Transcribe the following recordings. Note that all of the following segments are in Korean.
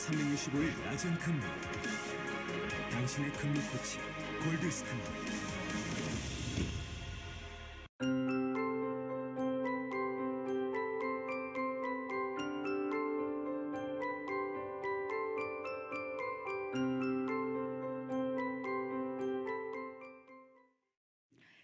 365일 낮은 금리. 당신의 금리 코치 골드스탠다드.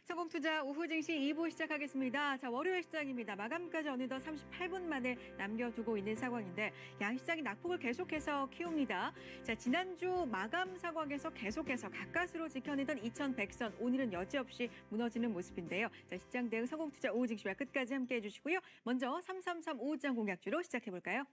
성공투자 오후 증시 2부 시작하겠습니다. 자, 월요일 시장입니다. 마감까지 어느덧 38분 만에 남겨두고 있는 상황인데 양시장이 낙폭을 계속해서 키웁니다. 자, 지난주 마감 상황에서 계속해서 가까스로 지켜내던 2100선 오늘은 여지없이 무너지는 모습인데요. 자, 시장 대응 성공투자 오후 증시와 끝까지 함께해 주시고요. 먼저 333 오후장 공략주로 시작해볼까요?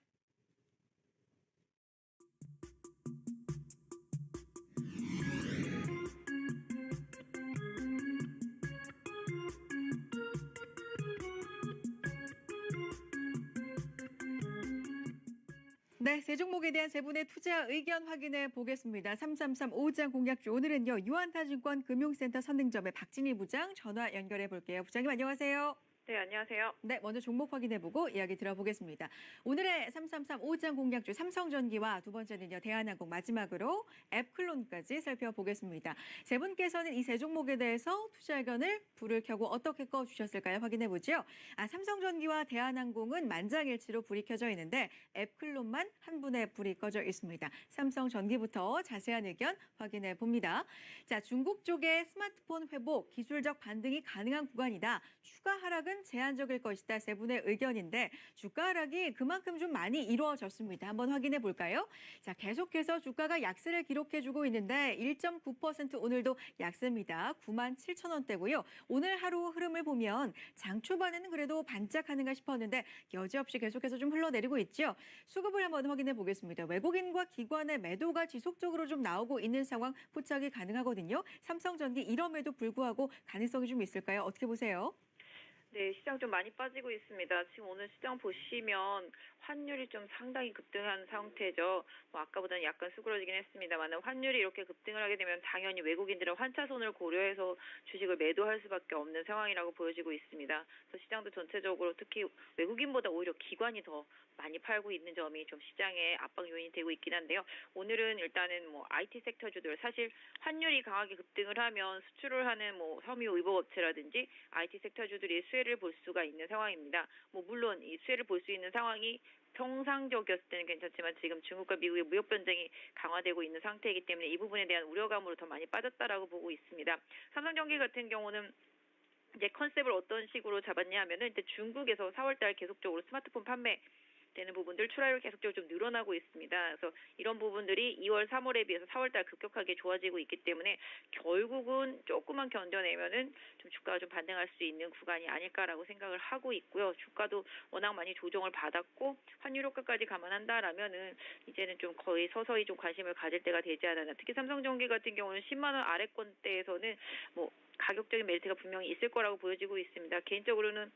네, 세 종목에 대한 세 분의 투자 의견 확인해 보겠습니다. 333 오후장 공략주 오늘은요. 유한타증권 금융센터 선능점의 박진희 부장 전화 연결해 볼게요. 부장님 안녕하세요. 네, 안녕하세요. 네, 먼저 종목 확인해보고 이야기 들어보겠습니다. 오늘의 333 오후장 공략주 삼성전기와 두 번째는요. 대한항공 마지막으로 앱클론까지 살펴보겠습니다. 세 분께서는 이 세 종목에 대해서 투자 의견을 불을 켜고 어떻게 꺼주셨을까요? 확인해보죠. 삼성전기와 대한항공은 만장일치로 불이 켜져 있는데 앱클론만 한 분의 불이 꺼져 있습니다. 삼성전기부터 자세한 의견 확인해봅니다. 자, 중국 쪽의 스마트폰 회복, 기술적 반등이 가능한 구간이다. 추가 하락은 제한적일 것이다. 세 분의 의견인데 주가 하락이 그만큼 좀 많이 이루어졌습니다. 한번 확인해 볼까요? 자, 계속해서 주가가 약세를 기록해주고 있는데 1.9% 오늘도 약세입니다. 97,000원대고요. 오늘 하루 흐름을 보면 장 초반에는 그래도 반짝하는가 싶었는데 여지없이 계속해서 좀 흘러내리고 있죠. 수급을 한번 확인해 보겠습니다. 외국인과 기관의 매도가 지속적으로 좀 나오고 있는 상황 포착이 가능하거든요. 삼성전기 이럼에도 불구하고 가능성이 좀 있을까요? 어떻게 보세요? 네, 시장 좀 많이 빠지고 있습니다. 지금 오늘 시장 보시면 환율이 좀 상당히 급등한 상태죠. 아까보다는 약간 수그러지긴 했습니다만 환율이 이렇게 급등을 하게 되면 당연히 외국인들은 환차손을 고려해서 주식을 매도할 수밖에 없는 상황이라고 보여지고 있습니다. 그래서 시장도 전체적으로 특히 외국인보다 오히려 기관이 더 많이 팔고 있는 점이 좀 시장의 압박 요인이 되고 있긴 한데요. 오늘은 일단은 IT 섹터주들 사실 환율이 강하게 급등을 하면 수출을 하는 섬유 의복업체라든지 IT 섹터주들이 수혜를 볼 수가 있는 상황입니다. 물론 이 수혜를 볼 수 있는 상황이 평상적이었을 때는 괜찮지만 지금 중국과 미국의 무역 전쟁이 강화되고 있는 상태이기 때문에 이 부분에 대한 우려감으로 더 많이 빠졌다라고 보고 있습니다. 삼성전기 같은 경우는 이제 컨셉을 어떤 식으로 잡았냐 하면은 이제 중국에서 4월달 계속적으로 스마트폰 판매 되는 부분들 출하율 계속적으로 좀 늘어나고 있습니다. 그래서 이런 부분들이 2월, 3월에 비해서 4월달 급격하게 좋아지고 있기 때문에 결국은 조금만 견뎌내면은 좀 주가가 좀 반등할 수 있는 구간이 아닐까라고 생각을 하고 있고요. 주가도 워낙 많이 조정을 받았고 환율 효과까지 감안한다라면은 이제는 좀 거의 서서히 좀 관심을 가질 때가 되지 않았나. 특히 삼성전기 같은 경우는 10만 원 아래권대에서는 가격적인 메리트가 분명히 있을 거라고 보여지고 있습니다. 개인적으로는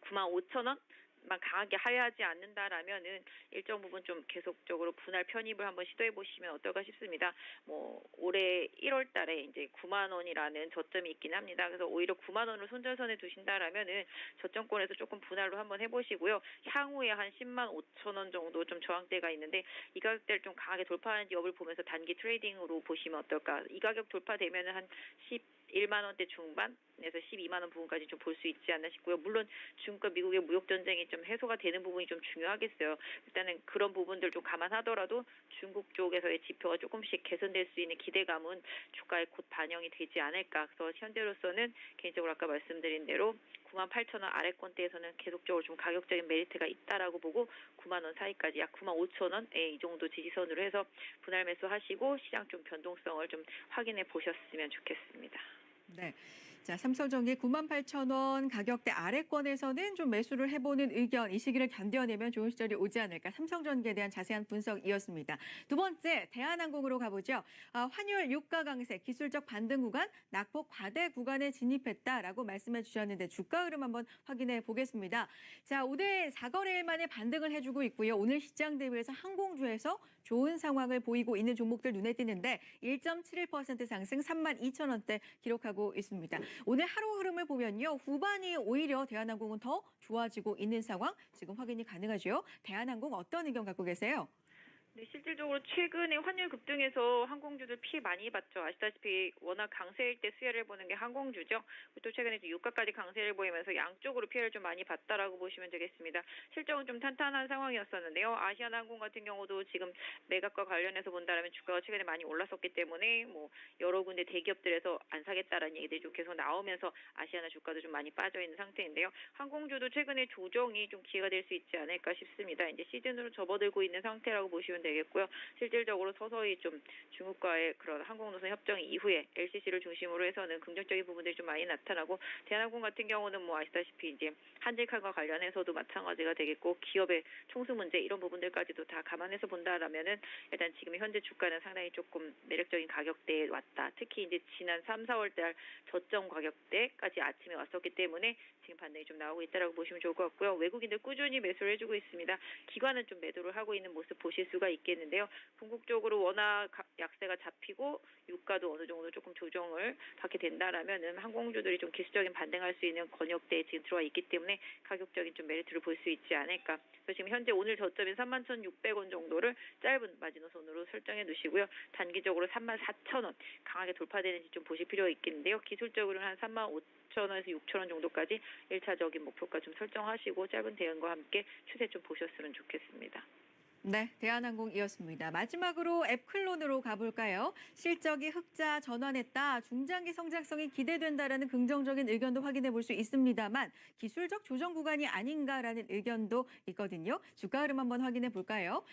95,000원 만 강하게 하회하지 않는다라면은 일정 부분 좀 계속적으로 분할 편입을 한번 시도해 보시면 어떨까 싶습니다. 올해 1월 달에 이제 9만 원이라는 저점이 있긴 합니다. 그래서 오히려 9만 원을 손절선에 두신다라면은 저점권에서 조금 분할로 한번 해보시고요. 향후에 한 10만 5천 원 정도 좀 저항대가 있는데 이 가격대를 좀 강하게 돌파하는지 여부를 보면서 단기 트레이딩으로 보시면 어떨까. 이 가격 돌파되면은 한 11만 원대 중반에서 12만 원 부분까지 좀 볼 수 있지 않나 싶고요. 물론 중국과 미국의 무역 전쟁이 좀 해소가 되는 부분이 좀 중요하겠어요. 일단은 그런 부분들 좀 감안하더라도 중국 쪽에서의 지표가 조금씩 개선될 수 있는 기대감은 주가에 곧 반영이 되지 않을까. 그래서 현재로서는 개인적으로 아까 말씀드린 대로 98,000원 아래권대에서는 계속적으로 좀 가격적인 메리트가 있다라고 보고 9만 원 사이까지 약 95,000원 이 정도 지지선으로 해서 분할 매수하시고 시장 좀 변동성을 좀 확인해 보셨으면 좋겠습니다. 네. 자, 삼성전기 98,000원 가격대 아래권에서는 좀 매수를 해보는 의견, 이 시기를 견뎌내면 좋은 시절이 오지 않을까. 삼성전기에 대한 자세한 분석이었습니다. 두 번째, 대한항공으로 가보죠. 환율 유가 강세, 기술적 반등 구간, 낙폭 과대 구간에 진입했다라고 말씀해 주셨는데 주가 흐름 한번 확인해 보겠습니다. 자, 오늘 4거래일 만에 반등을 해주고 있고요. 오늘 시장 대비해서 항공주에서 좋은 상황을 보이고 있는 종목들 눈에 띄는데 1.71% 상승 32,000원대 기록하고 있습니다. 오늘 하루 흐름을 보면요. 후반이 오히려 대한항공은 더 좋아지고 있는 상황 지금 확인이 가능하죠. 대한항공 어떤 의견 갖고 계세요? 네, 실질적으로 최근에 환율 급등에서 항공주들 피해 많이 봤죠. 아시다시피 워낙 강세일 때 수혜를 보는 게 항공주죠. 또 최근에 또 유가까지 강세를 보이면서 양쪽으로 피해를 좀 많이 봤다라고 보시면 되겠습니다. 실적은 좀 탄탄한 상황이었었는데요. 아시아나항공 같은 경우도 지금 매각과 관련해서 본다면 주가가 최근에 많이 올랐었기 때문에 뭐 여러 군데 대기업들에서 안 사겠다라는 얘기들이 좀 계속 나오면서 아시아나 주가도 좀 많이 빠져 있는 상태인데요. 항공주도 최근에 조정이 좀 기회가 될 수 있지 않을까 싶습니다. 이제 시즌으로 접어들고 있는 상태라고 보시면 되겠고요. 실질적으로 서서히 좀 중국과의 그런 항공노선 협정 이후에 LCC를 중심으로 해서는 긍정적인 부분들이 좀 많이 나타나고 대한항공 같은 경우는 뭐 아시다시피 이제 한질칸과 관련해서도 마찬가지가 되겠고 기업의 총수 문제 이런 부분들까지도 다 감안해서 본다라면은 일단 지금 현재 주가는 상당히 조금 매력적인 가격대에 왔다. 특히 이제 지난 3, 4월 달 저점 가격대까지 아침에 왔었기 때문에 지금 반등이 좀 나오고 있다라고 보시면 좋을 것 같고요. 외국인들 꾸준히 매수를 해주고 있습니다. 기관은 좀 매도를 하고 있는 모습 보실 수가 있겠는데요. 궁극적으로 워낙 약세가 잡히고 유가도 어느 정도 조금 조정을 받게 된다라면은 항공주들이 좀 기술적인 반등할 수 있는 권역대에 지금 들어와 있기 때문에 가격적인 좀 메리트를 볼 수 있지 않을까. 그래서 지금 현재 오늘 저점인 31,600원 정도를 짧은 마지노선으로 설정해 두시고요. 단기적으로 34,000원 강하게 돌파되는지 좀 보실 필요가 있겠는데요. 기술적으로는 한 35,000원에서 6,000원 정도까지 1차적인 목표가 좀 설정하시고 짧은 대응과 함께 추세 좀 보셨으면 좋겠습니다. 네, 대한항공이었습니다. 마지막으로 앱클론으로 가볼까요? 실적이 흑자 전환했다, 중장기 성장성이 기대된다라는 긍정적인 의견도 확인해 볼 수 있습니다만 기술적 조정 구간이 아닌가라는 의견도 있거든요. 주가 흐름 한번 확인해 볼까요?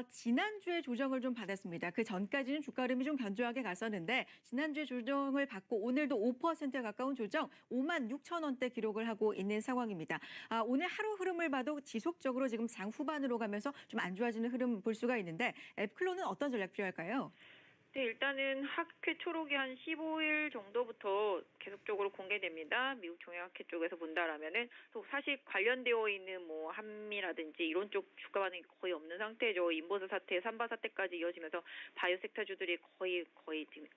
지난주에 조정을 좀 받았습니다. 그 전까지는 주가 흐름이 좀 견조하게 갔었는데 지난주에 조정을 받고 오늘도 5%에 가까운 조정, 56,000원대 기록을 하고 있는 상황입니다. 오늘 하루 흐름을 봐도 지속적으로 지금 장 후반으로 가면서 좀 안 좋아지는 흐름 볼 수가 있는데 앱클론은 어떤 전략 필요할까요? 네, 일단은 학회 초록이 한 15일 정도부터 계속적으로 공개됩니다. 미국 종합학회 쪽에서 본다라면은 또 사실 관련되어 있는 뭐 한미라든지 이런 쪽 주가 반응이 거의 없는 상태죠. 인버스 사태, 삼바 사태까지 이어지면서 바이오 섹터주들이 거의 지금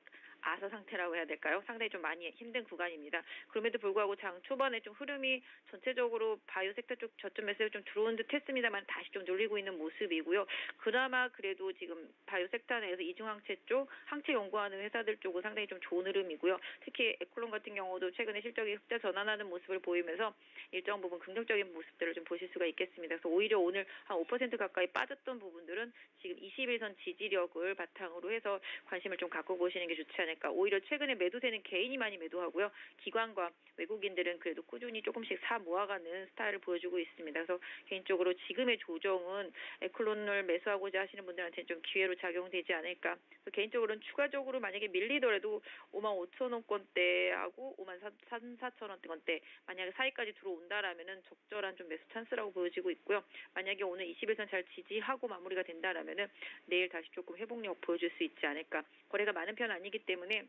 아사 상태라고 해야 될까요? 상당히 좀 많이 힘든 구간입니다. 그럼에도 불구하고 장 초반에 좀 흐름이 전체적으로 바이오 섹터 쪽 저점 매수가 좀 들어온 듯 했습니다만 다시 좀 눌리고 있는 모습이고요. 그나마 그래도 지금 바이오 섹터 내에서 이중항체 쪽, 항체 연구하는 회사들 쪽은 상당히 좀 좋은 흐름이고요. 특히 에클론 같은 경우도 최근에 실적이 흑자 전환하는 모습을 보이면서 일정 부분 긍정적인 모습들을 좀 보실 수가 있겠습니다. 그래서 오히려 오늘 한 5% 가까이 빠졌던 부분들은 지금 21선 지지력을 바탕으로 해서 관심을 좀 갖고 보시는 게 좋지 않을까. 오히려 최근에 매도세는 개인이 많이 매도하고요. 기관과 외국인들은 그래도 꾸준히 조금씩 사 모아가는 스타일을 보여주고 있습니다. 그래서 개인적으로 지금의 조정은 에클론을 매수하고자 하시는 분들한테는 좀 기회로 작용되지 않을까. 그래서 개인적으로는 추가적으로 만약에 밀리더라도 55,000원권대하고 53,400원대 만약에 사이까지 들어온다라면은 적절한 좀 매수 찬스라고 보여지고 있고요. 만약에 오늘 21선 잘 지지하고 마무리가 된다라면은 내일 다시 조금 회복력 보여줄 수 있지 않을까. 거래가 많은 편 아니기 때문에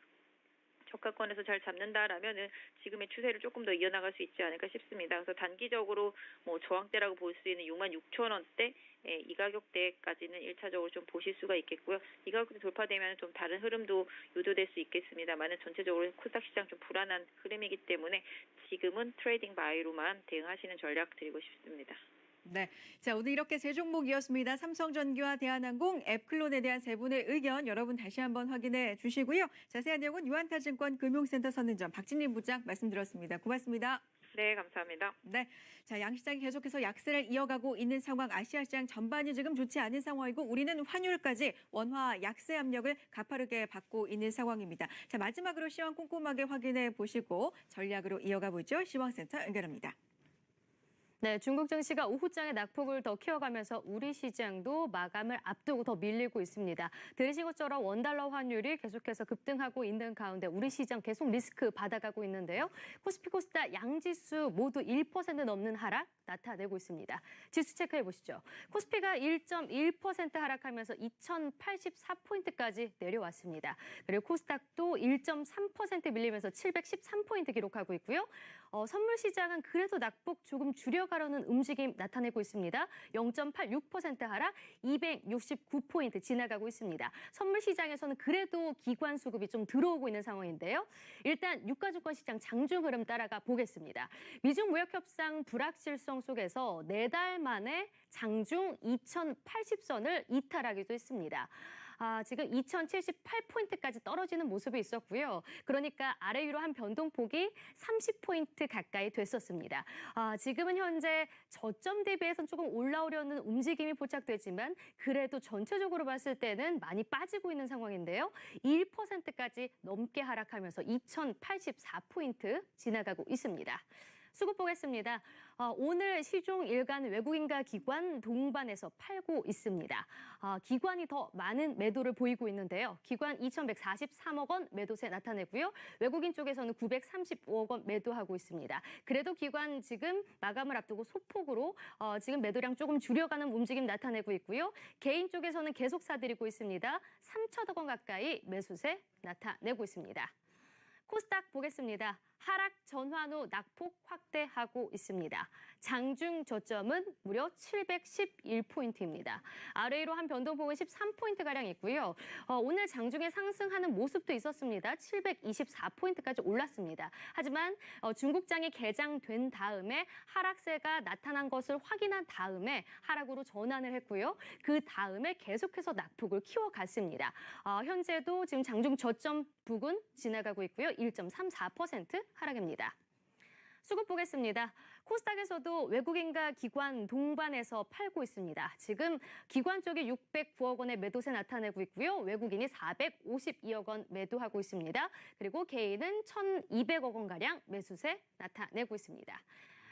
저가권에서 잘 잡는다라면은 지금의 추세를 조금 더 이어나갈 수 있지 않을까 싶습니다. 그래서 단기적으로 뭐 저항대라고 볼 수 있는 66,000원대 이 가격대까지는 1차적으로 좀 보실 수가 있겠고요. 이 가격대 돌파되면 좀 다른 흐름도 유도될 수 있겠습니다만은 전체적으로 코스닥 시장 좀 불안한 흐름이기 때문에 지금은 트레이딩 바이로만 대응하시는 전략 드리고 싶습니다. 네, 자 오늘 이렇게 세 종목이었습니다. 삼성전기와 대한항공, 앱클론에 대한 세 분의 의견 여러분 다시 한번 확인해 주시고요. 자세한 내용은 유한타증권 금융센터 선인점 박진림 부장 말씀드렸습니다. 고맙습니다. 네, 감사합니다. 네, 자 양시장이 계속해서 약세를 이어가고 있는 상황, 아시아 시장 전반이 지금 좋지 않은 상황이고 우리는 환율까지 원화 약세 압력을 가파르게 받고 있는 상황입니다. 자 마지막으로 시황 꼼꼼하게 확인해 보시고 전략으로 이어가 보죠. 시황센터 연결합니다. 네, 중국 증시가 오후장에 낙폭을 더 키워가면서 우리 시장도 마감을 앞두고 더 밀리고 있습니다. 들으신 것처럼 원달러 환율이 계속해서 급등하고 있는 가운데 우리 시장 계속 리스크 받아가고 있는데요. 코스피 코스닥 양지수 모두 1% 넘는 하락 나타내고 있습니다. 지수 체크해 보시죠. 코스피가 1.1% 하락하면서 2,084포인트까지 내려왔습니다. 그리고 코스닥도 1.3% 밀리면서 713포인트 기록하고 있고요. 선물 시장은 그래도 낙폭 조금 줄여가 키워가려는 움직임 나타내고 있습니다. 0.86% 하락, 269포인트 지나가고 있습니다. 선물 시장에서는 그래도 기관 수급이 좀 들어오고 있는 상황인데요. 일단 유가주권 시장 장중 흐름 따라가 보겠습니다. 미중 무역 협상 불확실성 속에서 4달 만에 장중 2080선을 이탈하기도 했습니다. 지금 2078포인트까지 떨어지는 모습이 있었고요. 그러니까 아래 위로 한 변동폭이 30포인트 가까이 됐었습니다. 지금은 현재 저점 대비해서는 조금 올라오려는 움직임이 포착되지만 그래도 전체적으로 봤을 때는 많이 빠지고 있는 상황인데요. 1%까지 넘게 하락하면서 2084포인트 지나가고 있습니다. 수급 보겠습니다. 오늘 시종 일간 외국인과 기관 동반해서 팔고 있습니다. 기관이 더 많은 매도를 보이고 있는데요. 기관 2,143억 원 매도세 나타내고요. 외국인 쪽에서는 935억 원 매도하고 있습니다. 그래도 기관 지금 마감을 앞두고 소폭으로 지금 매도량 조금 줄여가는 움직임 나타내고 있고요. 개인 쪽에서는 계속 사들이고 있습니다. 3천억 원 가까이 매수세 나타내고 있습니다. 코스닥 보겠습니다. 하락 전환 후 낙폭 확대하고 있습니다. 장중 저점은 무려 711포인트입니다. 아래로 한 변동폭은 13포인트가량 있고요. 오늘 장중에 상승하는 모습도 있었습니다. 724포인트까지 올랐습니다. 하지만 중국장이 개장된 다음에 하락세가 나타난 것을 확인한 다음에 하락으로 전환을 했고요. 그 다음에 계속해서 낙폭을 키워갔습니다. 현재도 지금 장중 저점 부근 지나가고 있고요. 1.34% 하락입니다. 수급 보겠습니다. 코스닥에서도 외국인과 기관 동반해서 팔고 있습니다. 지금 기관 쪽이 609억 원의 매도세 나타내고 있고요. 외국인이 452억 원 매도하고 있습니다. 그리고 개인은 1,200억 원가량 매수세 나타내고 있습니다.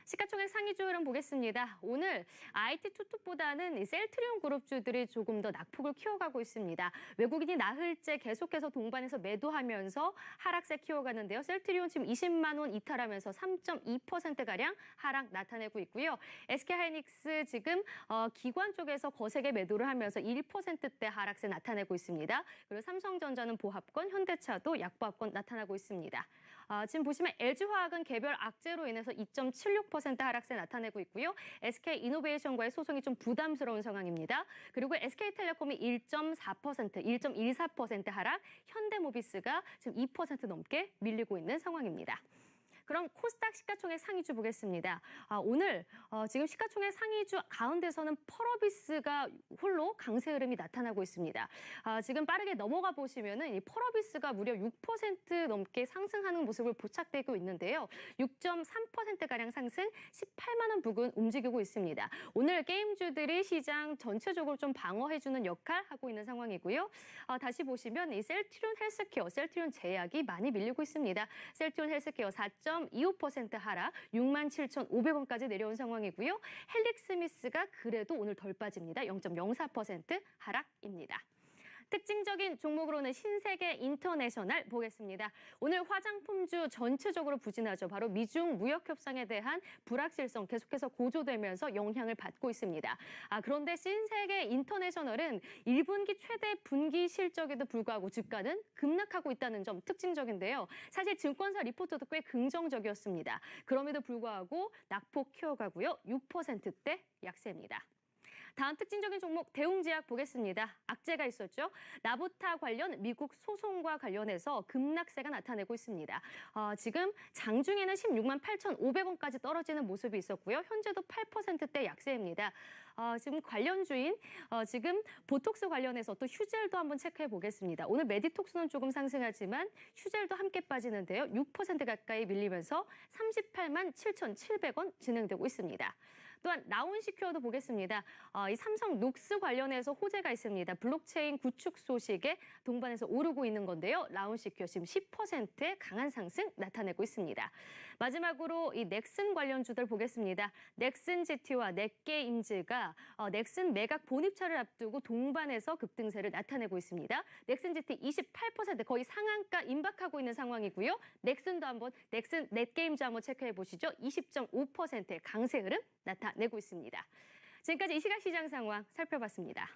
시가총액 상위주 흐름 보겠습니다. 오늘 IT 투톱보다는 셀트리온 그룹주들이 조금 더 낙폭을 키워가고 있습니다. 외국인이 나흘째 계속해서 동반해서 매도하면서 하락세 키워가는데요. 셀트리온 지금 20만 원 이탈하면서 3.2%가량 하락 나타내고 있고요. SK하이닉스 지금 기관 쪽에서 거세게 매도를 하면서 1%대 하락세 나타내고 있습니다. 그리고 삼성전자는 보합권, 현대차도 약보합권 나타나고 있습니다. 지금 보시면 LG화학은 개별 악재로 인해서 2.76% 하락세 나타내고 있고요. SK이노베이션과의 소송이 좀 부담스러운 상황입니다. 그리고 SK텔레콤이 1.4%, 1.14% 하락, 현대모비스가 지금 2% 넘게 밀리고 있는 상황입니다. 그럼 코스닥 시가총액 상위주 보겠습니다. 오늘 지금 시가총액 상위주 가운데서는 펄어비스가 홀로 강세 흐름이 나타나고 있습니다. 지금 빠르게 넘어가 보시면은 이 펄어비스가 무려 6% 넘게 상승하는 모습을 포착되고 있는데요. 6.3%가량 상승, 18만 원 부근 움직이고 있습니다. 오늘 게임주들이 시장 전체적으로 좀 방어해주는 역할 하고 있는 상황이고요. 다시 보시면 이 셀트리온 헬스케어, 셀트리온 제약이 많이 밀리고 있습니다. 셀트리온 헬스케어 4.25% 하락, 67,500원까지 내려온 상황이고요. 헬릭스미스가 그래도 오늘 덜 빠집니다. 0.04% 하락입니다. 특징적인 종목으로는 신세계 인터내셔널 보겠습니다. 오늘 화장품주 전체적으로 부진하죠. 바로 미중 무역 협상에 대한 불확실성 계속해서 고조되면서 영향을 받고 있습니다. 그런데 신세계 인터내셔널은 1분기 최대 분기 실적에도 불구하고 주가는 급락하고 있다는 점 특징적인데요. 사실 증권사 리포트도 꽤 긍정적이었습니다. 그럼에도 불구하고 낙폭 키워가고요. 6%대 약세입니다. 다음 특징적인 종목 대웅제약 보겠습니다. 악재가 있었죠. 나부타 관련 미국 소송과 관련해서 급락세가 나타내고 있습니다. 지금 장중에는 16만 8,500원까지 떨어지는 모습이 있었고요. 현재도 8%대 약세입니다. 지금 관련주인 지금 보톡스 관련해서 또 휴젤도 한번 체크해 보겠습니다. 오늘 메디톡스는 조금 상승하지만 휴젤도 함께 빠지는데요. 6% 가까이 밀리면서 38만 7,700원 진행되고 있습니다. 또한 라운시큐어도 보겠습니다. 이 삼성 녹스 관련해서 호재가 있습니다. 블록체인 구축 소식에 동반해서 오르고 있는 건데요. 라운시큐어 지금 10%의 강한 상승 나타내고 있습니다. 마지막으로 이 넥슨 관련주들 보겠습니다. 넥슨 GT와 넷게임즈가 넥슨 매각 본입차를 앞두고 동반해서 급등세를 나타내고 있습니다. 넥슨 GT 28% 거의 상한가 임박하고 있는 상황이고요. 넥슨도 한번 넥슨 넷게임즈 한번 체크해 보시죠. 20.5%의 강세 흐름 나타내고 있습니다. 지금까지 이 시각 시장 상황 살펴봤습니다.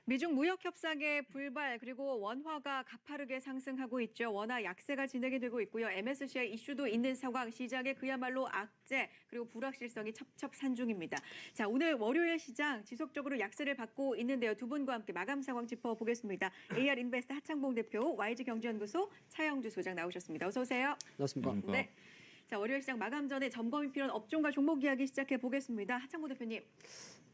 미중 무역 협상의 불발 그리고 원화가 가파르게 상승하고 있죠. 원화 약세가 진행이 되고 있고요. MSCI 이슈도 있는 상황, 시장에 그야말로 악재 그리고 불확실성이 첩첩산중입니다. 자, 오늘 월요일 시장 지속적으로 약세를 받고 있는데요. 두 분과 함께 마감 상황 짚어보겠습니다. AR인베스트 하창봉 대표, YG경제연구소 차영주 소장 나오셨습니다. 어서 오세요. 안녕하십니까. 네. 자, 월요일 시장 마감 전에 점검이 필요한 업종과 종목 이야기 시작해 보겠습니다. 하창봉 대표님.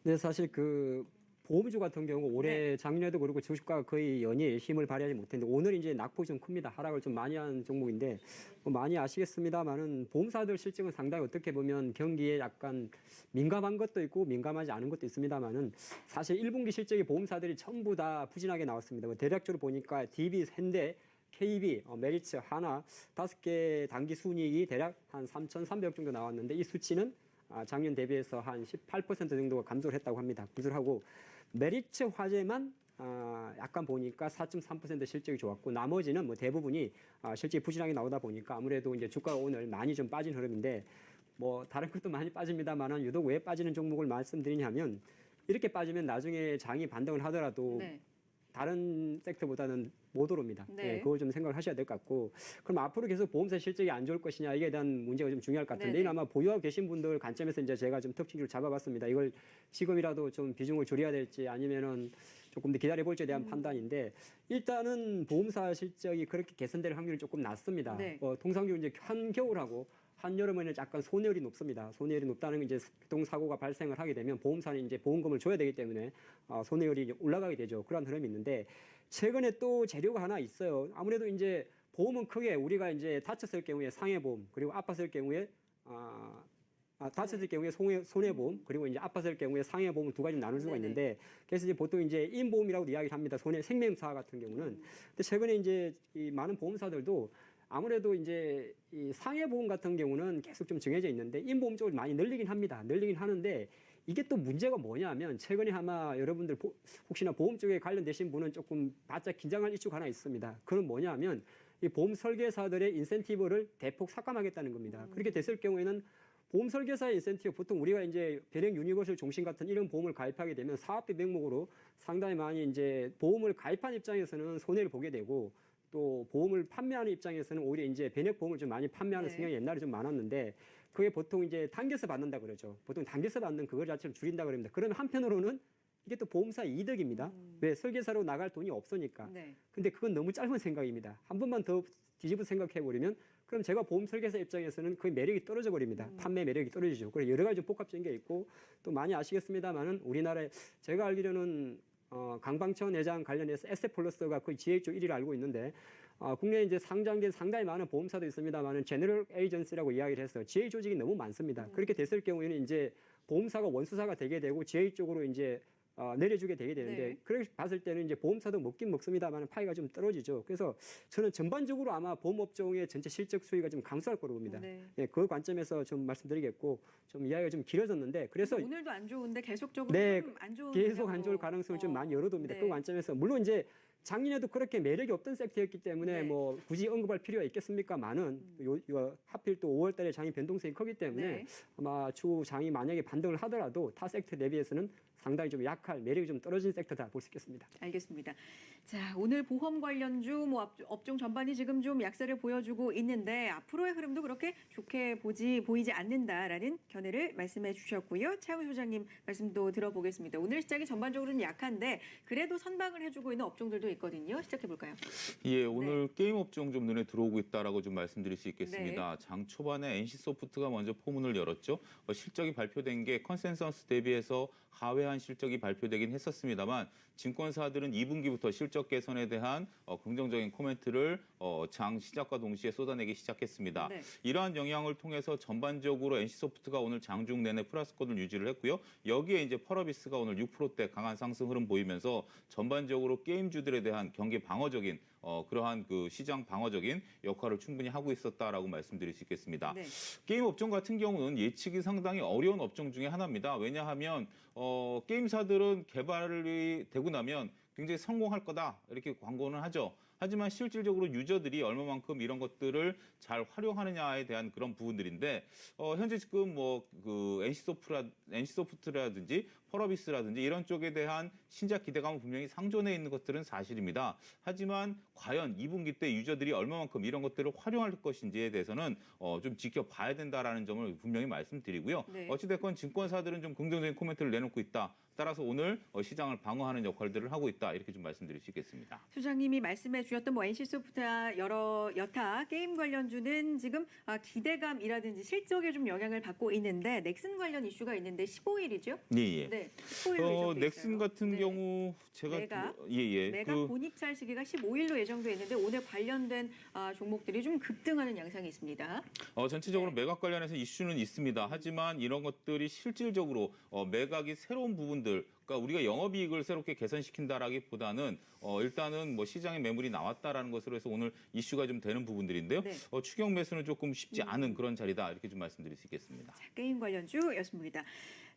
네, 사실 그 보험주 같은 경우 올해 작년에도 그렇고 주식가가 거의 연일 힘을 발휘하지 못했는데 오늘 이제 낙폭이 좀 큽니다. 하락을 좀 많이 한 종목인데 뭐 많이 아시겠습니다만은 보험사들 실적은 상당히 어떻게 보면 경기에 약간 민감한 것도 있고 민감하지 않은 것도 있습니다만은 사실 1분기 실적이 보험사들이 전부 다 부진하게 나왔습니다. 뭐 대략적으로 보니까 DB, 현대, KB, 메리츠, 하나 5개 단기 순이익이 대략 한 3,300억 정도 나왔는데 이 수치는 작년 대비해서 한 18% 정도가 감소를 했다고 합니다. 감소하고 메리츠 화재만 약간 보니까 4.3% 실적이 좋았고 나머지는 뭐 대부분이 실적이 부진하게 나오다 보니까 아무래도 이제 주가가 오늘 많이 좀 빠진 흐름인데 뭐 다른 것도 많이 빠집니다만은 유독 왜 빠지는 종목을 말씀드리냐면 이렇게 빠지면 나중에 장이 반등을 하더라도 네. 다른 섹터보다는 못 오릅니다. 네. 그걸 좀 생각을 하셔야 될 것 같고 그럼 앞으로 계속 보험사 실적이 안 좋을 것이냐 이에 대한 문제가 좀 중요할 것 같은데 네네. 이건 아마 보유하고 계신 분들 관점에서 이제 제가 좀 특징을 잡아봤습니다. 이걸 지금이라도 좀 비중을 줄여야 될지 아니면은 조금 더 기다려 볼지에 대한 판단인데 일단은 보험사 실적이 그렇게 개선될 확률이 조금 낮습니다. 네. 통상적으로 이제 한겨울하고 한여름에는 약간 손해율이 높습니다. 손해율이 높다는 건 이제 교통사고가 발생을 하게 되면 보험사는 이제 보험금을 줘야 되기 때문에 손해율이 이제 올라가게 되죠. 그런 흐름이 있는데 최근에 또 재료가 하나 있어요. 아무래도 이제 보험은 크게 우리가 이제 다쳤을 경우에 상해보험 그리고 아팠을 경우에 다쳤을 경우에 손해보험 그리고 이제 아팠을 경우에 상해보험 두 가지 나눌 수가 네네. 있는데 그래서 이제 보통 이제 인보험이라고도 이야기를 합니다. 생명사 같은 경우는 근데 최근에 이제 이 많은 보험사들도 아무래도 이제 이 상해보험 같은 경우는 계속 좀 정해져 있는데 인보험 쪽을 많이 늘리긴 합니다. 늘리긴 하는데 이게 또 문제가 뭐냐면 최근에 아마 여러분들 혹시나 보험 쪽에 관련되신 분은 조금 바짝 긴장할 이슈가 하나 있습니다. 그건 뭐냐면 이 보험 설계사들의 인센티브를 대폭 삭감하겠다는 겁니다. 그렇게 됐을 경우에는 보험 설계사의 인센티브 보통 우리가 이제 배력 유니버설 종신 같은 이런 보험을 가입하게 되면 사업비 명목으로 상당히 많이 이제 보험을 가입한 입장에서는 손해를 보게 되고 또 보험을 판매하는 입장에서는 오히려 이제 변액 보험을 좀 많이 판매하는 네. 성향이 옛날에 좀 많았는데 그게 보통 이제 당겨서 받는다 그러죠. 보통 당겨서 받는 그거 자체를 줄인다 그럽니다. 그러면 한편으로는 이게 또 보험사 이득입니다. 왜 설계사로 나갈 돈이 없으니까. 네. 근데 그건 너무 짧은 생각입니다. 한 번만 더 뒤집어 생각해 버리면 그럼 제가 보험 설계사 입장에서는 그 매력이 떨어져 버립니다. 판매 매력이 떨어지죠. 그래서 여러 가지 좀 복합적인 게 있고 또 많이 아시겠습니다만은 우리나라에 제가 알기로는 강방천 회장 관련해서 에세플러스가 거의 GA 쪽 1위를 알고 있는데 국내에 이제 상장된 상당히 많은 보험사도 있습니다만은 제너럴 에이전시라고 이야기를 해서 GA 조직이 너무 많습니다. 그렇게 됐을 경우에는 이제 보험사가 원수사가 되게 되고 GA 쪽으로 이제 내려주게 되게 되는데 네. 그렇게 봤을 때는 이제 보험사도 먹긴 먹습니다만 파이가 좀 떨어지죠. 그래서 저는 전반적으로 아마 보험업종의 전체 실적 수위가 좀 감소할 거로 봅니다. 네. 예, 그 관점에서 좀 말씀드리겠고 좀 이야기가 좀 길어졌는데 그래서 오늘도 안 좋은데 계속적으로 네, 좀 안 좋은 계속 안 영향으로. 좋을 가능성을 좀 많이 열어둡니다. 네. 그 관점에서 물론 이제 작년에도 그렇게 매력이 없던 섹터였기 때문에 네. 뭐 굳이 언급할 필요가 있겠습니까만은 하필 또 5월달에 장이 변동성이 크기 때문에 네. 아마 추후 장이 만약에 반등을 하더라도 타 섹터 대비해서는 상당히 좀 약할 매력이 좀 떨어진 섹터다 볼 수 있겠습니다. 알겠습니다. 자, 오늘 보험 관련주 뭐 업종 전반이 지금 좀 약세를 보여주고 있는데 앞으로의 흐름도 그렇게 좋게 보이지 않는다라는 견해를 말씀해 주셨고요. 차영 소장님 말씀도 들어보겠습니다. 오늘 시장이 전반적으로는 약한데 그래도 선방을 해주고 있는 업종들도 있거든요. 시작해 볼까요? 예, 오늘 게임 업종 좀 눈에 들어오고 있다라고 좀 말씀드릴 수 있겠습니다. 네. 장 초반에 NC소프트가 먼저 포문을 열었죠. 실적이 발표된 게 컨센서스 대비해서 하회한 실적이 발표되긴 했었습니다만 증권사들은 2분기부터 실적 개선에 대한 긍정적인 코멘트를 장 시작과 동시에 쏟아내기 시작했습니다. 네. 이러한 영향을 통해서 전반적으로 NC소프트가 오늘 장중 내내 플러스권을 유지를 했고요. 여기에 이제 펄어비스가 오늘 6%대 강한 상승 흐름 보이면서 전반적으로 게임주들에 대한 경기 방어적인 그러한 그 시장 방어적인 역할을 충분히 하고 있었다라고 말씀드릴 수 있겠습니다. 네. 게임 업종 같은 경우는 예측이 상당히 어려운 업종 중에 하나입니다. 왜냐하면 게임사들은 개발이 되고 나면 굉장히 성공할 거다 이렇게 광고는 하죠. 하지만 실질적으로 유저들이 얼마만큼 이런 것들을 잘 활용하느냐에 대한 그런 부분들인데 현재 지금 뭐 그 NC소프트라든지 펄어비스라든지 이런 쪽에 대한 신작 기대감은 분명히 상존해 있는 것들은 사실입니다. 하지만 과연 2분기 때 유저들이 얼마만큼 이런 것들을 활용할 것인지에 대해서는 좀 지켜봐야 된다라는 점을 분명히 말씀드리고요. 네. 어찌됐건 증권사들은 좀 긍정적인 코멘트를 내놓고 있다. 따라서 오늘 시장을 방어하는 역할들을 하고 있다. 이렇게 좀 말씀드릴 수 있겠습니다. 소장님이 말씀해 주셨던 뭐 NC소프트나 여러 여타 게임 관련주는 지금 기대감이라든지 실적에 좀 영향을 받고 있는데 넥슨 관련 이슈가 있는데 15일이죠? 예. 네, 15일로 예정돼 넥슨 있어요. 같은 네. 경우 제가 매각. 예. 매각 본입찰 시기가 15일로 예정돼 있는데 오늘 관련된 종목들이 좀 급등하는 양상이 있습니다. 전체적으로 네. 매각 관련해서 이슈는 있습니다. 하지만 이런 것들이 실질적으로 매각이 새로운 부분들, 그러니까 우리가 영업이익을 새롭게 개선시킨다라기보다는 일단은 뭐 시장에 매물이 나왔다라는 것으로 해서 오늘 이슈가 좀 되는 부분들인데요. 네. 추격 매수는 조금 쉽지 않은 그런 자리다 이렇게 좀 말씀드릴 수 있겠습니다. 자, 게임 관련주였습니다.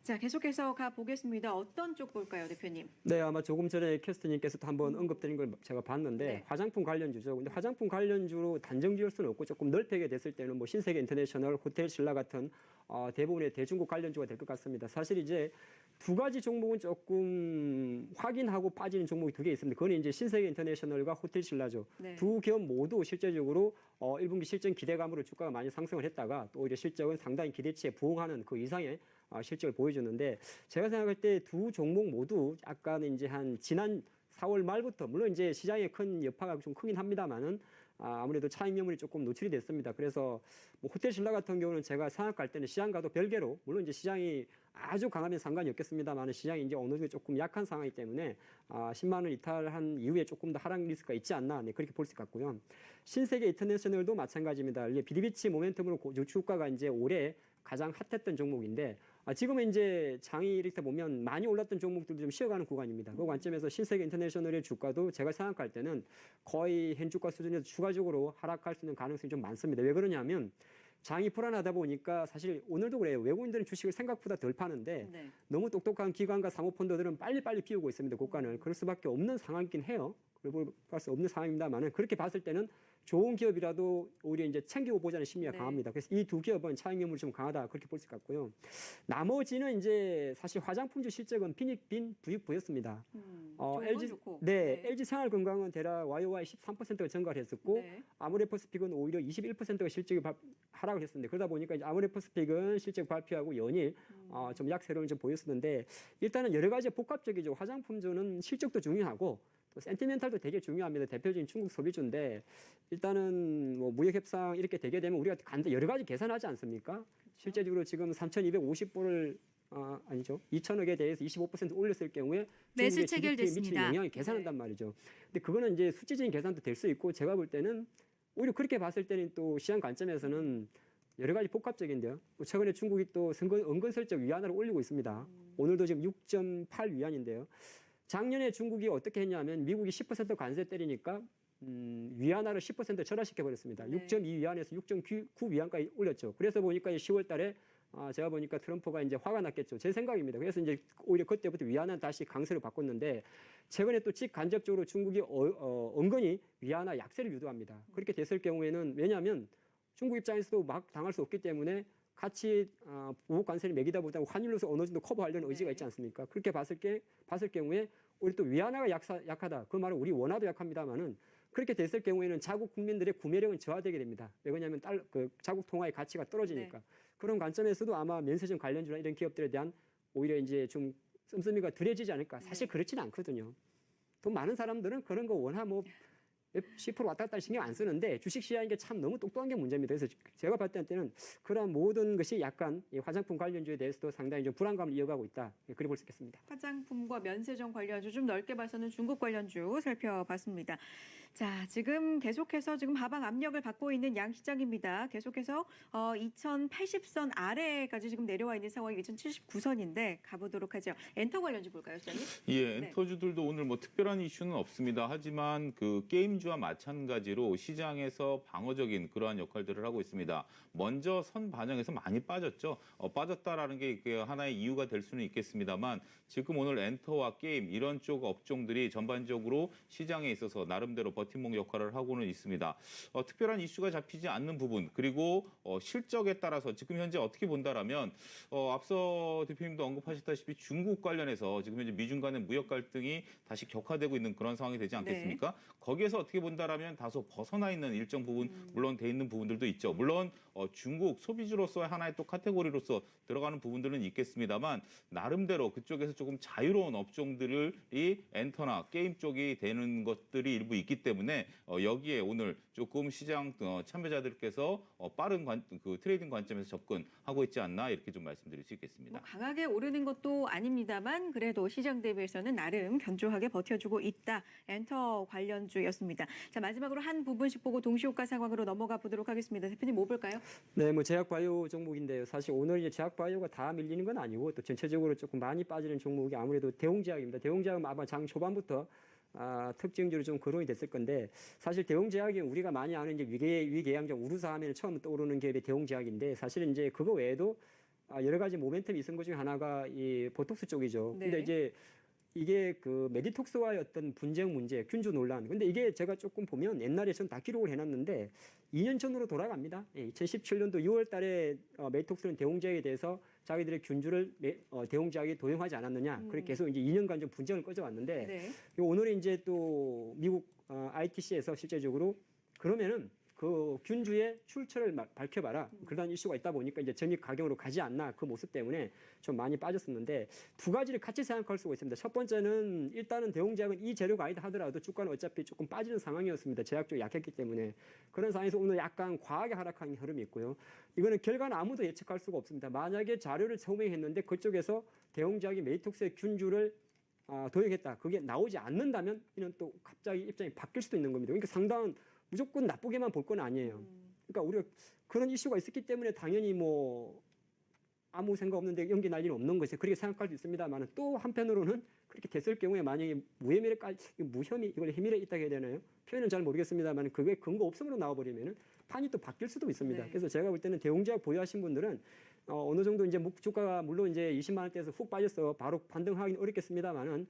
자, 계속해서 가보겠습니다. 어떤 쪽 볼까요, 대표님? 네, 아마 조금 전에 캐스터님께서도 한번 언급드린 걸 제가 봤는데 네. 화장품 관련주죠. 근데 화장품 관련주로 단정 지을 수는 없고 조금 넓게 됐을 때는 뭐 신세계 인터내셔널, 호텔 신라 같은 대부분의 대중국 관련주가 될 것 같습니다. 사실 이제 두 가지 종목은 조금 확인하고 빠지는 종목이 두 개 있습니다. 그건 이제 신세계 인터내셔널과 호텔 신라죠. 네. 두 기업 모두 실제적으로 1분기 실적 기대감으로 주가가 많이 상승을 했다가 또 오히려 실적은 상당히 기대치에 부응하는 그 이상의 실적을 보여줬는데 제가 생각할 때 두 종목 모두 약간 이제 한 지난 4월 말부터 물론 이제 시장에 큰 여파가 좀 크긴 합니다만은 아무래도 차익 매물이 조금 노출이 됐습니다. 그래서 뭐 호텔 신라 같은 경우는 제가 생각할 때는 시장과도 별개로 물론 이제 시장이 아주 강하면 상관이 없겠습니다만 시장이 이제 어느 정도 조금 약한 상황이기 때문에 10만 원 이탈한 이후에 조금 더 하락 리스크가 있지 않나 그렇게 볼 수 있겠고요. 신세계 인터내셔널도 마찬가지입니다. 비디비치 모멘텀으로 주가가 이제 올해 가장 핫했던 종목인데 지금은 이제 장이 이렇게 보면 많이 올랐던 종목들도 좀 쉬어가는 구간입니다. 그 관점에서 신세계 인터내셔널의 주가도 제가 생각할 때는 거의 현주가 수준에서 추가적으로 하락할 수 있는 가능성이 좀 많습니다. 왜 그러냐면 장이 불안하다 보니까 사실 오늘도 그래요. 외국인들은 주식을 생각보다 덜 파는데 네. 너무 똑똑한 기관과 사모펀드들은 빨리빨리 피우고 있습니다. 고가는. 그럴 수밖에 없는 상황이긴 해요. 그럴 수 없는 상황입니다만은 그렇게 봤을 때는 좋은 기업이라도 오히려 이제 챙기고 보자는 심리가 네. 강합니다. 그래서 이 두 기업은 차익 매물이 좀 강하다 그렇게 볼 수 있겠고요. 나머지는 이제 사실 화장품주 실적은 빈 부익부였습니다. LG 좋고. 네, LG 생활건강은 대략 YOY 13%가 증가를 했었고 네. 아모레퍼스픽은 오히려 21%가 실적이 하락을 했었는데 그러다 보니까 이제 아모레퍼스픽은 실적 발표하고 연일 좀 약세론을 좀 보였었는데 일단은 여러 가지 복합적이죠. 화장품주는 실적도 중요하고 또 센티멘탈도 되게 중요합니다. 대표적인 중국 소비주인데 일단은 뭐 무역 협상 이렇게 되게 되면 우리가 여러 가지 계산하지 않습니까? 그렇죠. 실제적으로 지금 3,250불을 아니죠. 2천억에 대해서 25% 올렸을 경우에 매수 중국의 GDP에 미칠 체결됐습니다. 영향을 계산한단 말이죠. 근데 그거는 이제 수치적인 계산도 될 수 있고 제가 볼 때는 오히려 그렇게 봤을 때는 또 시장 관점에서는 여러 가지 복합적인데요. 최근에 중국이 또 은근슬쩍 위안화를 올리고 있습니다. 오늘도 지금 6.8 위안인데요. 작년에 중국이 어떻게 했냐면 미국이 10% 관세 때리니까 위안화를 10% 절하시켜 버렸습니다. 네. 6.2 위안에서 6.9 위안까지 올렸죠. 그래서 보니까 10월 달에 제가 보니까 트럼프가 이제 화가 났겠죠. 제 생각입니다. 그래서 이제 오히려 그때부터 위안화 다시 강세로 바꿨는데 최근에 또 직간접적으로 중국이 은근히 위안화 약세를 유도합니다. 그렇게 됐을 경우에는 왜냐하면 중국 입장에서도 막 당할 수 없기 때문에 같이 보복 관세를 매기다 보다 환율로서 어느 정도 커버하려는 의지가 있지 않습니까? 그렇게 봤을 경우에 우리 또 위안화가 약하다. 그 말은 우리 원화도 약합니다만은 그렇게 됐을 경우에는 자국 국민들의 구매력은 저하되게 됩니다. 왜냐하면 자국 통화의 가치가 떨어지니까. 네. 그런 관점에서도 아마 면세점 관련주나 이런 기업들에 대한 오히려 이제 좀 씀씀이가 덜해지지 않을까. 사실 그렇지는 않거든요. 돈 많은 사람들은 그런 거 원하 뭐 10% 왔다 갔다 신경 안 쓰는데 주식시장인 게 참 너무 똑똑한 게 문제입니다. 그래서 제가 봤을 때는 그런 모든 것이 약간 이 화장품 관련주에 대해서도 상당히 좀 불안감을 이어가고 있다. 그렇게 볼 수 있겠습니다. 화장품과 면세점 관련주 좀 넓게 봐서는 중국 관련주 살펴봤습니다. 자, 지금 계속해서 지금 하방 압력을 받고 있는 양시장입니다. 계속해서 2080선 아래까지 지금 내려와 있는 상황이 2079선인데 가보도록 하죠. 엔터 관련주 볼까요, 시장님? 예, 네. 엔터주들도 오늘 뭐 특별한 이슈는 없습니다. 하지만 그 게임주와 마찬가지로 시장에서 방어적인 그러한 역할들을 하고 있습니다. 먼저 선 반영에서 많이 빠졌죠. 빠졌다라는 게 하나의 이유가 될 수는 있겠습니다만 지금 오늘 엔터와 게임 이런 쪽 업종들이 전반적으로 시장에 있어서 나름대로 버팀목 역할을 하고는 있습니다. 특별한 이슈가 잡히지 않는 부분 그리고 실적에 따라서 지금 현재 어떻게 본다라면 앞서 대표님도 언급하셨다시피 중국 관련해서 지금 현재 미중 간의 무역 갈등이 다시 격화되고 있는 그런 상황이 되지 않겠습니까? 네. 거기에서 어떻게 본다라면 다소 벗어나 있는 일정 부분 물론 돼 있는 부분들도 있죠. 물론 중국 소비주로서의 하나의 또 카테고리로서 들어가는 부분들은 있겠습니다만 나름대로 그쪽에서 조금 자유로운 업종들이 엔터나 게임 쪽이 되는 것들이 일부 있기 때문에 여기에 오늘 조금 시장 참여자들께서 빠른 그 트레이딩 관점에서 접근하고 있지 않나 이렇게 좀 말씀드릴 수 있겠습니다. 뭐 강하게 오르는 것도 아닙니다만 그래도 시장 대비해서는 나름 견조하게 버텨주고 있다. 엔터 관련주였습니다. 자, 마지막으로 한 부분씩 보고 동시효과 상황으로 넘어가 보도록 하겠습니다. 대표님 뭐 볼까요? 네, 뭐 제약바이오 종목인데요. 사실 오늘 이제 제약바이오가 다 밀리는 건 아니고 또 전체적으로 조금 많이 빠지는 종목이 아무래도 대웅제약입니다. 대웅제약은 아마 장 초반부터 특징적으로 좀 거론이 됐을 건데 사실 대웅제약이 우리가 많이 아는 이제 위궤양적 우루사 하면 처음 떠오르는 기업이 대웅제약인데 사실은 이제 그거 외에도 여러 가지 모멘텀이 있은 것 중에 하나가 이 보톡스 쪽이죠. 네. 근데 이제 이게 그 메디톡스와의 어떤 분쟁 문제, 균주 논란. 근데 이게 제가 조금 보면 옛날에 전 다 기록을 해놨는데 2년 전으로 돌아갑니다. 2017년도 6월 달에 메디톡스는 대웅제약에 대해서 자기들의 균주를 대웅제약이 도용하지 않았느냐. 그렇게 계속 이제 2년간 좀 분쟁을 꺼져왔는데 네. 오늘 이제 또 미국 ITC에서 실제적으로 그러면은 그 균주의 출처를 밝혀봐라. 그런 이슈가 있다 보니까 이제 전입 가경으로 가지 않나 그 모습 때문에 좀 많이 빠졌었는데 두 가지를 같이 생각할 수가 있습니다. 첫 번째는 일단은 대웅제약은 이 재료가 아니다 하더라도 주가는 어차피 조금 빠지는 상황이었습니다. 제약 쪽이 약했기 때문에 그런 상황에서 오늘 약간 과하게 하락하는 흐름이 있고요. 이거는 결과는 아무도 예측할 수가 없습니다. 만약에 자료를 소명했는데 그쪽에서 대웅제약이 메디톡스의 균주를 도용했다. 그게 나오지 않는다면 이는 또 갑자기 입장이 바뀔 수도 있는 겁니다. 그러니까 상당한 무조건 나쁘게만 볼 건 아니에요. 그러니까 우리가 그런 이슈가 있었기 때문에 당연히 뭐 아무 생각 없는데 연기 날 일은 없는 것이 그렇게 생각할 수 있습니다만 또 한편으로는 그렇게 됐을 경우에 만약에 무혐의까지 무혐의 이걸 혐의를 있다고 해야 되나요? 표현은 잘 모르겠습니다만 그게 근거 없음으로 나와버리면은 판이 또 바뀔 수도 있습니다. 네. 그래서 제가 볼 때는 대웅제약 보유하신 분들은 어느 정도 이제 주가가 물론 이제 20만 원대에서 훅 빠져서 바로 반등하기는 어렵겠습니다만은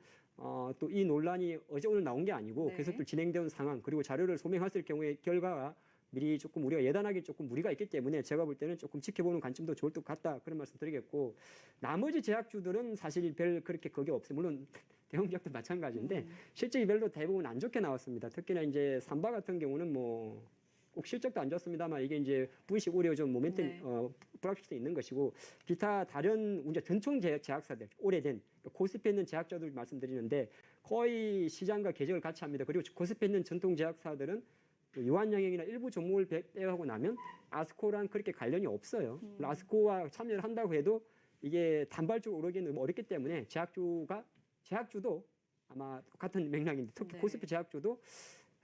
또 이 논란이 어제 오늘 나온 게 아니고 네. 계속 또 진행되는 상황 그리고 자료를 소명했을 경우에 결과가 미리 조금 우리가 예단하기 조금 무리가 있기 때문에 제가 볼 때는 조금 지켜보는 관점도 좋을 것 같다 그런 말씀 드리겠고 나머지 제약주들은 사실 별 그렇게 그게 없어요. 물론 대형제약도 마찬가지인데 실적이 별로 대부분 안 좋게 나왔습니다. 특히나 이제 삼바 같은 경우는 뭐 꼭 실적도 안 좋습니다만 이게 이제 부식 우려 좀 모멘텀 네. 불확실할 수 있는 것이고 기타 다른 이제 전통 제약사들 오래된 고스펙 있는 제약자들 말씀드리는데 거의 시장과 궤적을 같이 합니다. 그리고 고스펙 있는 전통 제약사들은 유한양행이나 일부 종목을 빼하고 나면 아스코랑 그렇게 관련이 없어요. 아스코와 참여를 한다고 해도 이게 단발적으로 오르기는 어렵기 때문에 제약주도 아마 같은 맥락인데 특히 네. 고스펙 제약주도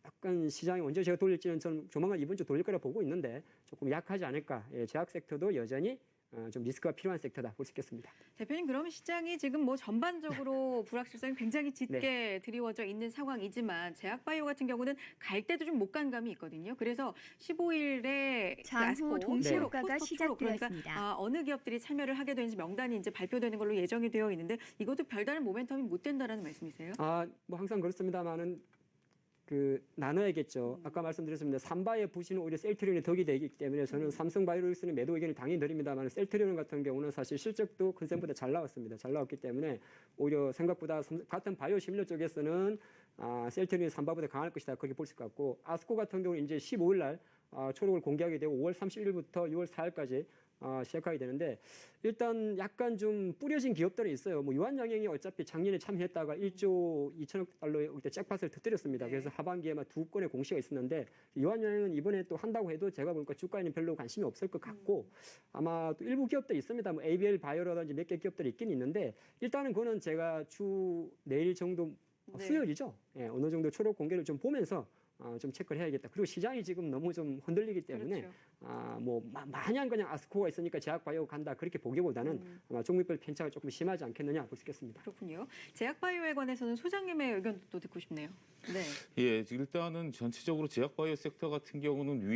약간 시장이 언제 제가 돌릴지는 저는 조만간 이번 주 돌릴 거라 보고 있는데 조금 약하지 않을까. 예, 제약 섹터도 여전히 좀 리스크가 필요한 섹터다 볼 수 있겠습니다. 대표님 그러면 시장이 지금 뭐 전반적으로 불확실성이 굉장히 짙게 드리워져 있는 상황이지만 제약바이오 같은 경우는 갈 때도 좀 못 간 감이 있거든요. 그래서 15일에 장후 동시효과가 시작되었습니다. 그러니까 어느 기업들이 참여를 하게 되는지 명단이 이제 발표되는 걸로 예정이 되어 있는데 이것도 별다른 모멘텀이 못 된다라는 말씀이세요? 뭐 항상 그렇습니다만은 나눠야겠죠. 아까 말씀드렸습니다. 삼바의 부신은 오히려 셀트리온이 덕이 되기 때문에 저는 삼성바이오로직스는 매도 의견을 당연히 드립니다만 셀트리온 같은 경우는 사실 실적도 컨센보다 잘 나왔습니다. 잘 나왔기 때문에 오히려 생각보다 같은 바이오 시밀러 쪽에서는 셀트리온이 삼바보다 강할 것이다. 그렇게 볼 수 있고 아스코 같은 경우는 이제 15일 날 초록을 공개하게 되고 5월 31일부터 6월 4일까지 시작하게 되는데 일단 약간 좀 뿌려진 기업들이 있어요. 뭐 유한양행이 어차피 작년에 참여했다가 1조 2천억 달러의 그때 잭팟을 터뜨렸습니다. 그래서 하반기에만 2건의 공시가 있었는데 유한양행은 이번에 또 한다고 해도 제가 보니까 주가에는 별로 관심이 없을 것 같고 아마 또 일부 기업들이 있습니다. 뭐 ABL 바이오라든지 몇 개 기업들이 있긴 있는데 일단은 그거는 제가 내일 정도 네. 수요일이죠. 예, 어느 정도 초록 공개를 좀 보면서 좀 체크를 해야겠다. 그리고 시장이 지금 너무 좀 흔들리기 때문에 그렇죠. 마냥 그냥 아스코가 있으니까 제약바이오 간다 그렇게 보기보다는 아마 종목별 편차가 조금 심하지 않겠느냐 볼 수 있겠습니다. 그렇군요. 제약바이오에 관해서는 소장님의 의견도 듣고 싶네요. 네. 예, 일단은 전체적으로 제약바이오 섹터 같은 경우는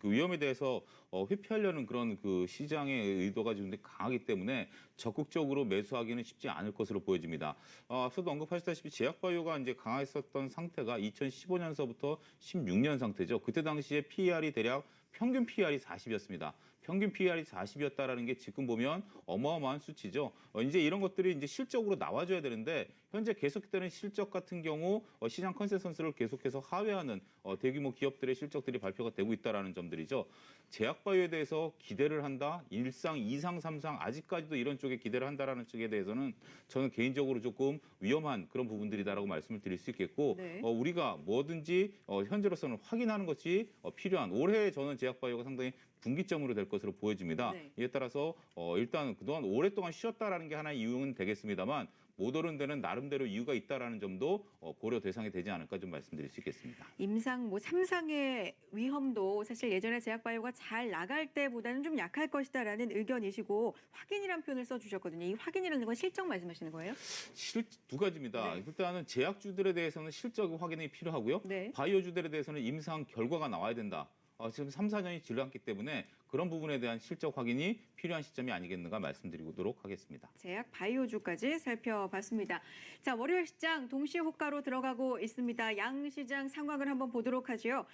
위험에 대해서 회피하려는 그런 그 시장의 의도가 좀 강하기 때문에 적극적으로 매수하기는 쉽지 않을 것으로 보여집니다. 앞서도 언급하셨다시피 제약바이오가 이제 강했었던 상태가 2015년서부터 16년 상태죠. 그때 당시에 PER이 대략 평균 PER이 40이었습니다. 평균 PER이 40이었다라는 게 지금 보면 어마어마한 수치죠. 이제 이런 것들이 이제 실적으로 나와줘야 되는데 현재 계속되는 실적 같은 경우 시장 컨센서스를 계속해서 하회하는 대규모 기업들의 실적들이 발표가 되고 있다라는 점들이죠. 제약바이오에 대해서 기대를 한다. 1상, 2상, 3상 아직까지도 이런 쪽에 기대를 한다라는 쪽에 대해서는 저는 개인적으로 조금 위험한 그런 부분들이다라고 말씀을 드릴 수 있겠고 네. 우리가 뭐든지 현재로서는 확인하는 것이 필요한 올해 저는 제약바이오가 상당히 분기점으로 될 것으로 보여집니다. 네. 이에 따라서 일단 그동안 오랫동안 쉬었다라는 게 하나의 이유는 되겠습니다만 못 오른 데는 나름대로 이유가 있다라는 점도 고려 대상이 되지 않을까 좀 말씀드릴 수 있겠습니다. 임상, 3상의 위험도 사실 예전에 제약바이오가 잘 나갈 때보다는 좀 약할 것이다라는 의견이시고 확인이란 표현을 써주셨거든요. 이 확인이라는 건 실적 말씀하시는 거예요? 두 가지입니다. 네. 일단은 제약주들에 대해서는 실적 확인이 필요하고요. 네. 바이오주들에 대해서는 임상 결과가 나와야 된다. 지금 3, 4년이 지났기 때문에 그런 부분에 대한 실적 확인이 필요한 시점이 아니겠는가 말씀드리도록 하겠습니다. 제약 바이오주까지 살펴봤습니다. 자, 월요일 시장 동시 호가로 들어가고 있습니다. 양 시장 상황을 한번 보도록 하지요.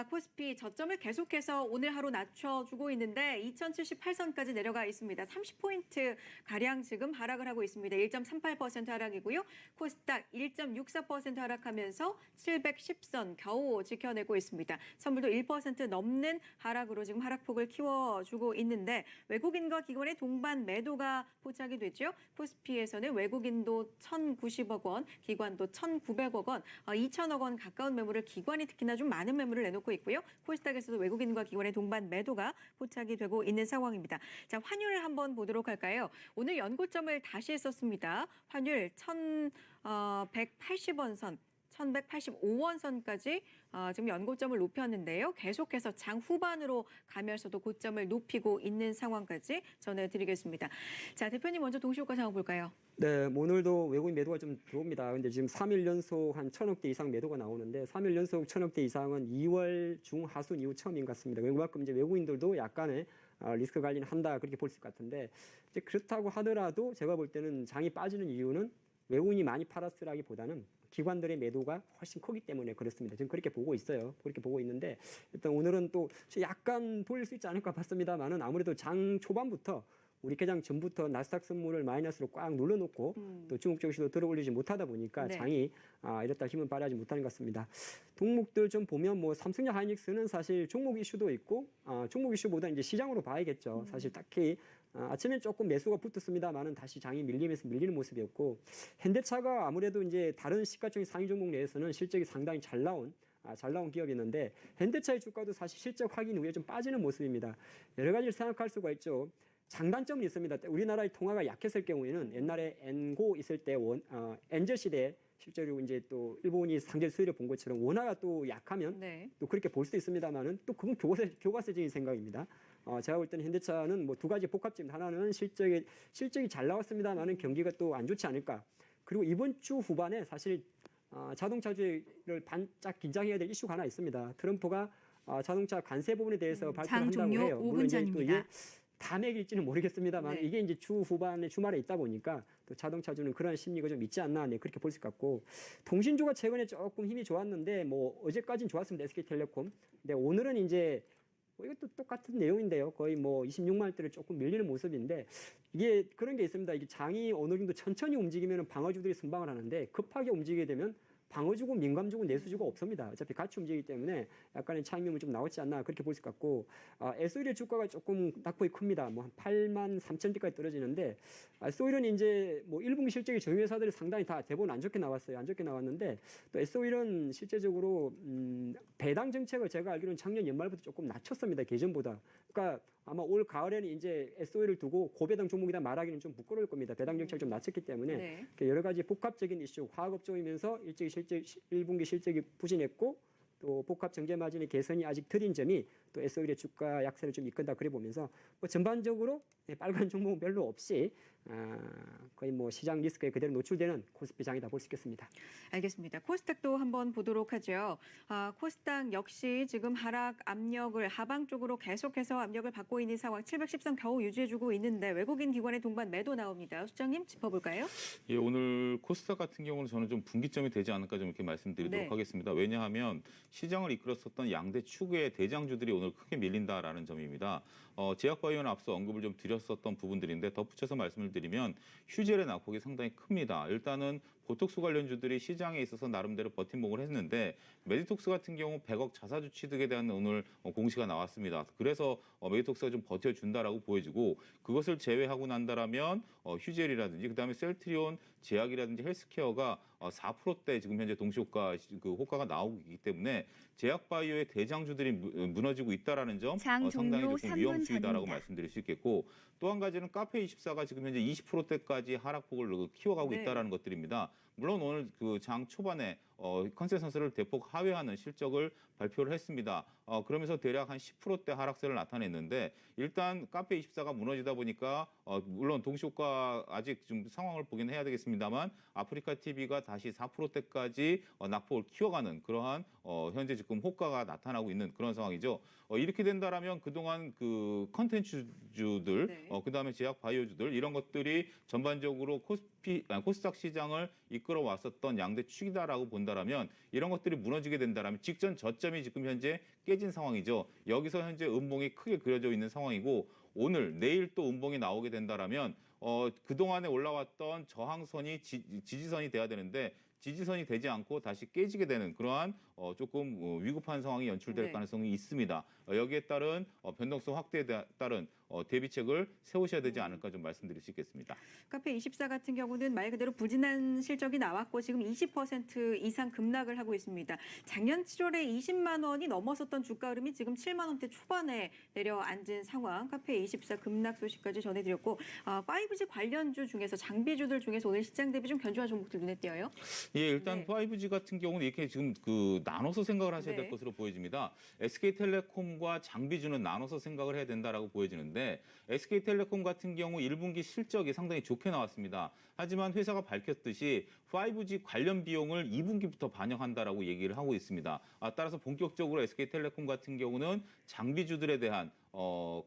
코스피 저점을 계속해서 오늘 하루 낮춰주고 있는데 2078선까지 내려가 있습니다. 30포인트 가량 지금 하락을 하고 있습니다. 1.38% 하락이고요. 코스닥 1.64% 하락하면서 710선 겨우 지켜내고 있습니다. 선물도 1% 넘는 하락으로 지금 하락폭을 키워주고 있는데 외국인과 기관의 동반 매도가 포착이 됐죠. 코스피에서는 외국인도 1,090억 원, 기관도 1,900억 원, 2,000억 원 가까운 매물을 기관이 특히나 좀 많은 매물을 내놓고 있고요. 코스닥에서도 외국인과 기관의 동반 매도가 포착이 되고 있는 상황입니다. 자, 환율을 한번 보도록 할까요? 오늘 연고점을 다시 했었습니다. 환율 1,180원 선. 1,185원 선까지 지금 연고점을 높였는데요. 계속해서 장 후반으로 가면서도 고점을 높이고 있는 상황까지 전해드리겠습니다. 자, 대표님 먼저 동시효과 상황 볼까요? 네, 오늘도 외국인 매도가 좀 들어옵니다. 근데 지금 3일 연속 한 1,000억대 이상 매도가 나오는데 3일 연속 1,000억대 이상은 2월 중하순 이후 처음인 것 같습니다. 그만큼 이제 외국인들도 약간의 리스크 관리는 한다 그렇게 볼 수 있을 것 같은데 이제 그렇다고 하더라도 제가 볼 때는 장이 빠지는 이유는 외국인이 많이 팔았으라기보다는 기관들의 매도가 훨씬 크기 때문에 그렇습니다. 지금 그렇게 보고 있어요. 그렇게 보고 있는데 일단 오늘은 또 약간 보일 수 있지 않을까 봤습니다만은 아무래도 장 초반부터 우리 개장 전부터 나스닥 선물을 마이너스로 꽉 눌러놓고 또 중국 증시도 들어올리지 못하다 보니까 네. 장이 이렇다 힘을 발휘하지 못하는 것 같습니다. 종목들 좀 보면 뭐 삼성과 하이닉스는 사실 종목 이슈도 있고 종목 이슈보다 이제 시장으로 봐야겠죠. 사실 딱히 아침엔 조금 매수가 붙었습니다만은 다시 장이 밀리면서 밀리는 모습이었고 현대차가 아무래도 이제 다른 시가총액 상위 종목 내에서는 실적이 상당히 잘 나온 기업이었는데 현대차의 주가도 사실 실적 확인 후에 좀 빠지는 모습입니다. 여러 가지를 생각할 수가 있죠. 장단점은 있습니다. 우리나라의 통화가 약했을 경우에는 옛날에 엔고 있을 때 엔저 시대에 실제로 이제 또 일본이 상대 수혜를 본 것처럼 원화가 또 약하면 네. 또 그렇게 볼 수도 있습니다만은 또 그건 교과서적인 생각입니다. 제가 볼 때는 현대차는 뭐 두 가지 복합적인 하나는 실적이 잘 나왔습니다만은 경기가 또 안 좋지 않을까. 그리고 이번 주 후반에 사실 자동차주를 반짝 긴장해야 될 이슈가 하나 있습니다. 트럼프가 자동차 관세 부분에 대해서 발표를 장 한다고 종료 해요. 5분 물론 이제 또 전입니다. 이게 다 맥일지는 모르겠습니다만 네. 이게 이제 주 후반에 주말에 있다 보니까 또 자동차주는 그런 심리가 좀 있지 않나 그렇게 볼 수 같고 통신주가 최근에 조금 힘이 좋았는데 뭐 어제까지는 좋았습니다. SK텔레콤. 근데 오늘은 이제 이것도 똑같은 내용인데요. 거의 뭐 26만 원대를 조금 밀리는 모습인데 이게 그런 게 있습니다. 이게 장이 어느 정도 천천히 움직이면 방어주들이 선방을 하는데 급하게 움직이게 되면 방어주고 민감주고 내수주가 없습니다. 어차피 같이 움직이기 때문에 약간의 차익률이 좀 나오지 않나 그렇게 볼 수 같고 SO일의 주가가 조금 낙폭이 큽니다. 뭐 한 8만 3천대까지 떨어지는데 SO일은 이제 뭐 1분기 실적이 저희 회사들이 상당히 다 대부분 안 좋게 나왔어요. 안 좋게 나왔는데 또 SO일은 실제적으로 배당 정책을 제가 알기로는 작년 연말부터 조금 낮췄습니다. 예전보다. 그러니까 아마 올 가을에는 이제 SO일을 두고 고배당 종목이다 말하기는 좀 부끄러울 겁니다. 배당 정책을 좀 낮췄기 때문에 네. 여러 가지 복합적인 이슈, 화학업종이면서 일찍 1분기 실적이 부진했고 또 복합 정제 마진의 개선이 아직 더딘 점이 또 S-오일의 주가 약세를 좀 이끈다 그래 보면서 뭐 전반적으로 빨간 종목은 별로 없이 거의 뭐 시장 리스크에 그대로 노출되는 코스피 장이다 볼 수 있겠습니다. 알겠습니다. 코스닥도 한번 보도록 하죠. 코스닥 역시 지금 하락 압력을 하방 쪽으로 계속해서 압력을 받고 있는 상황 710선 겨우 유지해주고 있는데 외국인 기관의 동반 매도 나옵니다. 수장님 짚어볼까요? 예, 오늘 코스닥 같은 경우는 저는 좀 분기점이 되지 않을까 좀 이렇게 말씀드리도록 네. 하겠습니다. 왜냐하면 시장을 이끌었었던 양대 축의 대장주들이 오늘 크게 밀린다라는 점입니다. 제약바이오는 앞서 언급을 좀 드렸었던 부분들인데 덧붙여서 말씀을 드리면 휴젤의 낙폭이 상당히 큽니다. 일단은 보톡스 관련주들이 시장에 있어서 나름대로 버팀목을 했는데 메디톡스 같은 경우 100억 자사주 취득에 대한 오늘 공시가 나왔습니다. 그래서 메디톡스가 좀 버텨준다라고 보여지고 그것을 제외하고 난다라면 휴젤이라든지 그다음에 셀트리온, 제약이라든지 헬스케어가 4%대 지금 현재 동시효과 호가가 나오고 있기 때문에 제약바이오의 대장주들이 무너지고 있다라는 점 장 상당히 종료 조금 3분 위험수위다라고 전입니다. 말씀드릴 수 있겠고 또 한 가지는 카페24가 지금 현재 20%대까지 하락폭을 키워가고 네. 있다라는 것들입니다. 물론 오늘 그 장 초반에 컨센서스를 대폭 하회하는 실적을 발표를 했습니다. 그러면서 대략 한 10%대 하락세를 나타냈는데 일단 카페24가 무너지다 보니까 물론 동시효과 아직 좀 상황을 보긴 해야 되겠습니다만 아프리카 TV가 다시 4%대까지 낙폭을 키워가는 그러한 현재 지금 호가가 나타나고 있는 그런 상황이죠. 이렇게 된다라면 그동안 그 컨텐츠주들 네. 그다음에 제약 바이오주들 이런 것들이 전반적으로 코스닥 시장을 이끌어 왔었던 양대 축이다라고 본다라면 이런 것들이 무너지게 된다라면 직전 저점이 지금 현재 깨진 상황이죠. 여기서 현재 음봉이 크게 그려져 있는 상황이고 오늘 내일 또 음봉이 나오게 된다라면 그동안에 올라왔던 저항선이 지지선이 돼야 되는데 지지선이 되지 않고 다시 깨지게 되는 그러한 조금 위급한 상황이 연출될 네. 가능성이 있습니다. 여기에 따른 변동성 확대에 따른 대비책을 세우셔야 되지 않을까 좀 말씀드릴 수 있겠습니다. 카페24 같은 경우는 말 그대로 부진한 실적이 나왔고 지금 20% 이상 급락을 하고 있습니다. 작년 7월에 20만 원이 넘었었던 주가 흐름이 지금 7만 원대 초반에 내려앉은 상황. 카페24 급락 소식까지 전해드렸고 5G 관련주 중에서 장비주들 중에서 오늘 시장 대비 좀 견조한 종목들 눈에 띄어요. 예, 일단 네. 5G 같은 경우는 이렇게 지금 그 나눠서 생각을 하셔야 될 네. 것으로 보여집니다. SK텔레콤과 장비주는 나눠서 생각을 해야 된다라고 보여지는데 SK텔레콤 같은 경우 1분기 실적이 상당히 좋게 나왔습니다. 하지만 회사가 밝혔듯이 5G 관련 비용을 2분기부터 반영한다라고 얘기를 하고 있습니다. 따라서 본격적으로 SK텔레콤 같은 경우는 장비주들에 대한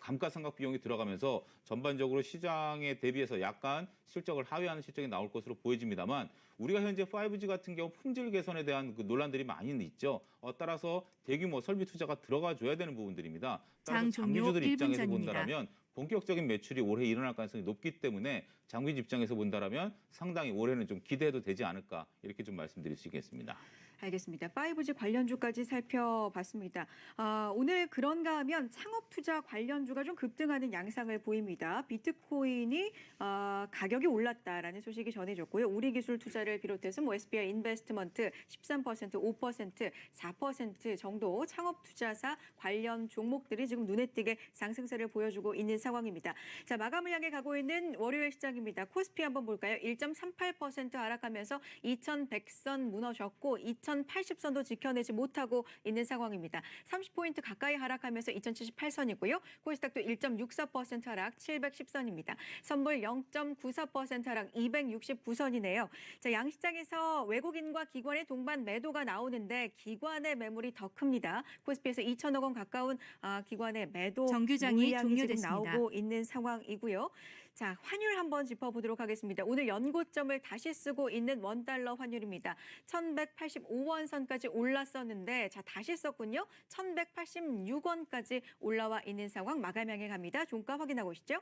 감가상각 비용이 들어가면서 전반적으로 시장에 대비해서 약간 실적을 하회하는 실적이 나올 것으로 보여집니다만 우리가 현재 5G 같은 경우 품질 개선에 대한 그 논란들이 많이 있죠. 따라서 대규모 설비 투자가 들어가 줘야 되는 부분들입니다. 따라서 장 종료 장비주들 1분 입장에서 전입니다. 본다라면 본격적인 매출이 올해 일어날 가능성이 높기 때문에 장비주 입장에서 본다라면 상당히 올해는 좀 기대해도 되지 않을까 이렇게 좀 말씀드릴 수 있겠습니다. 알겠습니다. 5G 관련주까지 살펴봤습니다. 오늘 그런가 하면 창업투자 관련주가 좀 급등하는 양상을 보입니다. 비트코인이 가격이 올랐다라는 소식이 전해졌고요. 우리기술 투자를 비롯해서 SBI 인베스트먼트 13%, 5%, 4% 정도 창업투자사 관련 종목들이 지금 눈에 띄게 상승세를 보여주고 있는 상황입니다. 자, 마감을 향해 가고 있는 월요일 시장입니다. 코스피 한번 볼까요? 1.38% 하락하면서 2100선 무너졌고 2080선도 지켜내지 못하고 있는 상황입니다. 30포인트 가까이 하락하면서 2078선이고요. 코스닥도 1.64% 하락 710선입니다. 선물 0.94% 하락 269선이네요. 자, 양시장에서 외국인과 기관의 동반 매도가 나오는데 기관의 매물이 더 큽니다. 코스피에서 2천억 원 가까운 기관의 매도 정규장이 물량이 지금 종료됐습니다. 나오고 있는 상황이고요. 자, 환율 한번 짚어보도록 하겠습니다. 오늘 연고점을 다시 쓰고 있는 원달러 환율입니다. 1185원 선까지 올랐었는데 자, 다시 썼군요. 1186원까지 올라와 있는 상황 마감향해 갑니다. 종가 확인하고 오시죠.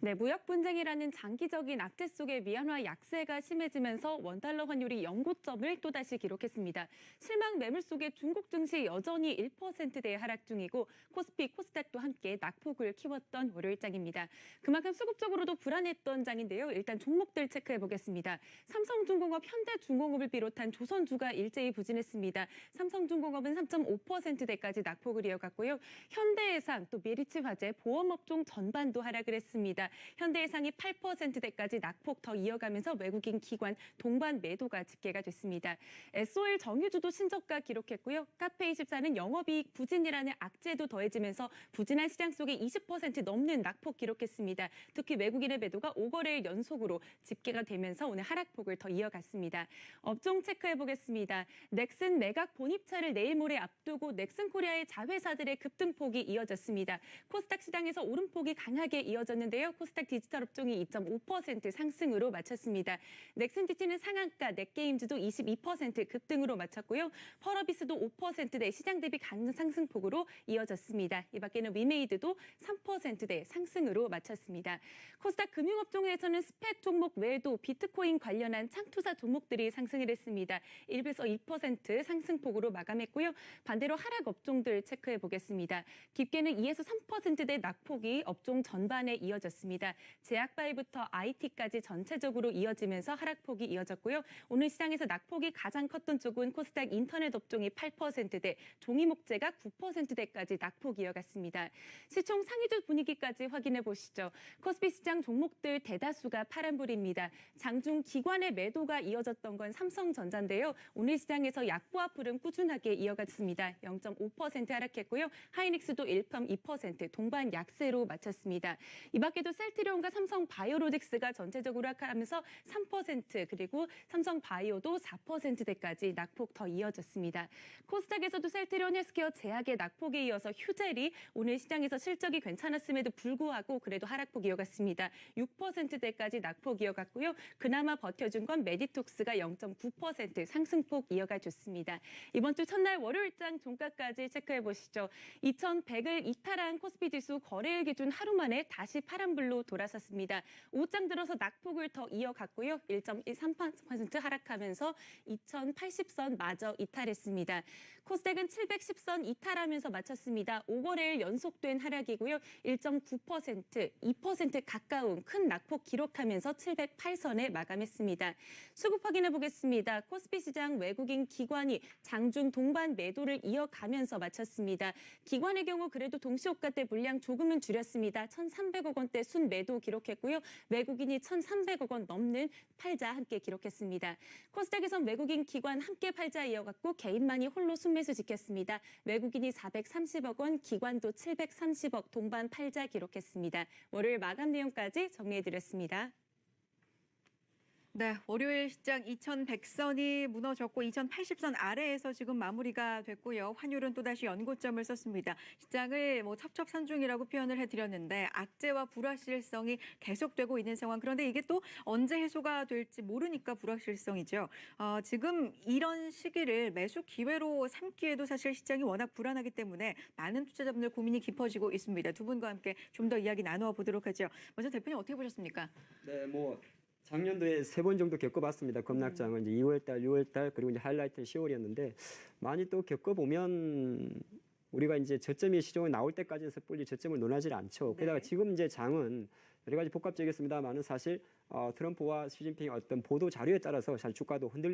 네, 무역 분쟁이라는 장기적인 악재 속에 위안화 약세가 심해지면서 원달러 환율이 연고점을 또다시 기록했습니다. 실망 매물 속에 중국 증시 여전히 1%대 하락 중이고 코스피, 코스닥도 함께 낙폭을 키웠던 월요일장입니다. 그만큼 수급적으로도 불안했던 장인데요. 일단 종목들 체크해 보겠습니다. 삼성중공업, 현대중공업을 비롯한 조선주가 일제히 부진했습니다. 삼성중공업은 3.5%대까지 낙폭을 이어갔고요. 현대해상, 또 메리츠화재, 보험업종 전반도 하락을 했습니다. 현대해상이 8%대까지 낙폭 더 이어가면서 외국인 기관 동반 매도가 집계가 됐습니다. SOL 정유주도 신저가 기록했고요. 카페24는 영업이익 부진이라는 악재도 더해지면서 부진한 시장 속에 20% 넘는 낙폭 기록했습니다. 특히 외국인의 매도가 5거래일 연속으로 집계가 되면서 오늘 하락폭을 더 이어갔습니다. 업종 체크해 보겠습니다. 넥슨 매각 본입차를 내일 모레 앞두고 넥슨코리아의 자회사들의 급등폭이 이어졌습니다. 코스닥 시장에서 오름폭이 강하게 이어졌는데요. 코스닥 디지털 업종이 2.5% 상승으로 마쳤습니다. 넥슨지치는 상한가, 넷게임즈도 22% 급등으로 마쳤고요. 펄어비스도 5%대 시장 대비 강한 상승폭으로 이어졌습니다. 이 밖에는 위메이드도 3%대 상승으로 마쳤습니다. 코스닥 금융업종에서는 스펙 종목 외에도 비트코인 관련한 창투사 종목들이 상승을 했습니다. 1에서 2% 상승폭으로 마감했고요. 반대로 하락 업종들 체크해 보겠습니다. 깊게는 2에서 3%대 낙폭이 업종 전반에 이어졌습니다. 제약바이부터 IT까지 전체적으로 이어지면서 하락폭이 이어졌고요. 오늘 시장에서 낙폭이 가장 컸던 쪽은 코스닥 인터넷 업종이 8%대, 종이목재가 9%대까지 낙폭 이어갔습니다. 시총 상위주 분위기까지 확인해 보시죠. 코스피 시장 종목들 대다수가 파란불입니다. 장중 기관의 매도가 이어졌던 건 삼성전자인데요. 오늘 시장에서 약보합 흐름 꾸준하게 이어갔습니다. 0.5% 하락했고요. 하이닉스도 1.2% 동반 약세로 마쳤습니다. 이 밖에도 셀트리온과 삼성바이오로직스가 전체적으로 하락하면서 3% 그리고 삼성바이오도 4%대까지 낙폭 더 이어졌습니다. 코스닥에서도 셀트리온 헬스케어 제약의 낙폭에 이어서 휴젤이 오늘 시장에서 실적이 괜찮았음에도 불구하고 그래도 하락폭 이어갔습니다. 6%대까지 낙폭 이어갔고요. 그나마 버텨준 건 메디톡스가 0.9% 상승폭 이어가줬습니다. 이번 주 첫날 월요일장 종가까지 체크해 보시죠. 2100을 이탈한 코스피 지수 거래일 기준 하루 만에 다시 파란불로 돌아섰습니다. 오후장 들어서 낙폭을 더 이어갔고요. 1.13% 하락하면서 2080선 마저 이탈했습니다. 코스닥은 710선 이탈하면서 마쳤습니다. 5거래일 연속된 하락이고요. 1.9%, 2% 가까운 큰 낙폭 기록하면서 708선에 마감했습니다. 수급 확인해 보겠습니다. 코스피 시장 외국인 기관이 장중 동반 매도를 이어가면서 마쳤습니다. 기관의 경우 그래도 동시호가 때 물량 조금은 줄였습니다. 1,300억 원대 순매도 기록했고요. 외국인이 1,300억 원 넘는 팔자 함께 기록했습니다. 코스닥에선 외국인 기관 함께 팔자 이어갔고 개인만이 홀로 순매수 지켰습니다. 외국인이 430억 원, 기관도 730억 동반 팔자 기록했습니다. 월요일 마감 내용까지 정리해드렸습니다. 네, 월요일 시장 2100선이 무너졌고 2080선 아래에서 지금 마무리가 됐고요. 환율은 또다시 연고점을 썼습니다. 시장을 첩첩산중이라고 표현을 해드렸는데 악재와 불확실성이 계속되고 있는 상황. 그런데 이게 또 언제 해소가 될지 모르니까 불확실성이죠. 지금 이런 시기를 매수 기회로 삼기에도 사실 시장이 워낙 불안하기 때문에 많은 투자자분들 고민이 깊어지고 있습니다. 두 분과 함께 좀 더 이야기 나누어 보도록 하죠. 먼저 대표님 어떻게 보셨습니까? 네, 작년도에 3번 정도 겪어봤습니다. 급락장은 이제 2월달, 6월달 그리고 이제 하이라이트는 10월이었는데 많이 또 겪어보면 우리가 이제 저점이 시종에 나올 때까지는 섣불리 저점을 논하지 않죠. 게다가 지금 이제 장은 여러 가지 복합적이었습니다만은 사실 트럼프와 시진핑의 어떤 보도 자료에 따라서 사실 주가도 흔들리고